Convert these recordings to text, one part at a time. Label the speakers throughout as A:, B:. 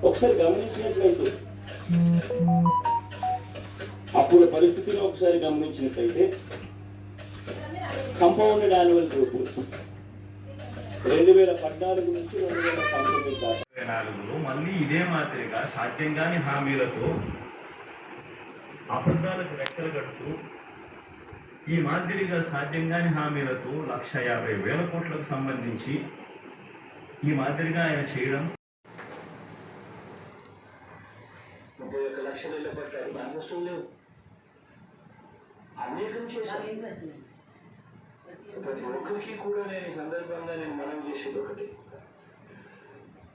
A: ఒకసారి గమనించినట్లయితే అప్పుడు పరిస్థితిని ఒకసారి గమనించినట్లయితే కంపౌండెడ్ యాన్యువల్ గ్రోత్ 2014 నుంచి 2019 దాకా
B: 2024లో మళ్ళీ ఇదే మాదిరిగా సాధ్యం కాని హామీలతో అబద్ధాలకు రెక్కలు కడుతూ ఈ మాదిరిగా సాధ్యం కాని హామీలతో 1,50,000 కోట్లకు సంబంధించి ఈ మాదిరిగా ఆయన చేయడం
C: 31 లక్షలు వెళ్ళబడ్డారు మేనిఫెస్టో లేవు అనేకం చేశారు ప్రతి ఒక్కరికి కూడా నేను ఈ సందర్భంగా నేను మనం చేసేది ఒకటి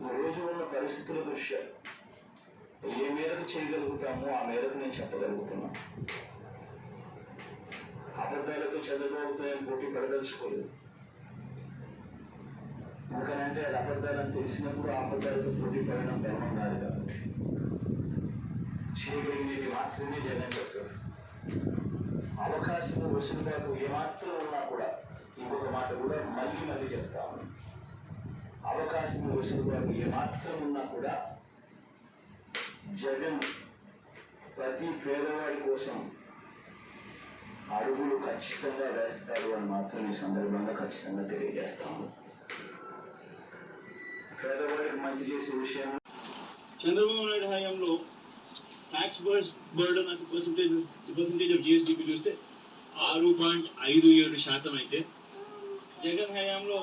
C: ఈ రోజు ఉన్న పరిస్థితుల దృష్ట్యా ఏ మేరకు చేయగలుగుతామో ఆ మేరకు నేను చెప్పగలుగుతున్నా అబద్ధాలతో చంద్రబాబుతో నేను పోటీ పడదలుచుకోలేదు ఎందుకనంటే అది అబద్ధాలని తెలిసినప్పుడు ఆ అబద్ధాలతో పోటీ పడడం ధర్మం కాదు కాబట్టి చేయగలిగేది మాత్రమే జగన్ చెప్తాడు అవకాశం వెసులుబాటు ఏమాత్రం ఉన్నా కూడా ఇంకొక మాట కూడా మళ్ళీ చెప్తాను అవకాశం వెసులుబాటు ఏమాత్రం ఉన్నా కూడా జగన్ ప్రతి పేదవాడి కోసం అడుగులు ఖచ్చితంగా వేస్తాడు అని మాత్రం ఈ సందర్భంగా ఖచ్చితంగా తెలియజేస్తాము పేదవాడికి మంచి చేసే విషయం
A: చంద్రబాబు నాయుడు హయాంలో ట్యాక్స్ బర్డన్ అసలు పర్సంటేజ్ ఆఫ్ జిఎస్డిపి చూస్తే 6.57% అయితే జగన్ హయాంలో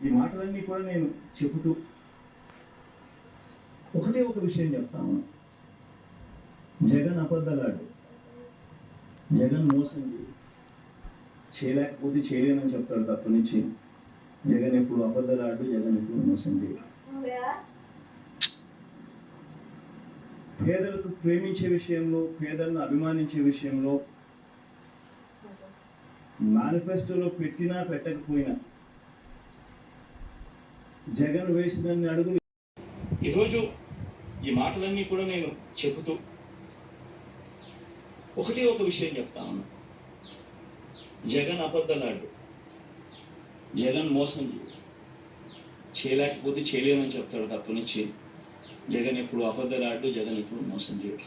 B: ఈ మాటలన్నీ కూడా నేను చెబుతూ ఒకటే ఒక విషయం చెప్తాను జగన్ అబద్ధాలాడు జగన్ మోసం చేయలేకపోతే చేయలేనని చెప్తాడు తప్ప నుంచి జగన్ ఎప్పుడు అబద్ధాలాడు జగన్ ఎప్పుడు మోసం చేయడు పేదలకు ప్రేమించే విషయంలో పేదలను అభిమానించే విషయంలో మేనిఫెస్టోలో పెట్టినా పెట్టకపోయినా జగన్ వేసినన్ని అడుగులు
A: ఈరోజు ఈ మాటలన్నీ కూడా నేను చెబుతూ ఒకటే ఒక విషయం చెప్తాను జగన్ అబద్ధాలాడు జగన్ మోసం చేయలేకపోతే చేయలేమని చెప్తాడు తప్ప నుంచి జగన్ ఎప్పుడు అబద్ధాలాడు జగన్ ఎప్పుడు మోసం చేయడు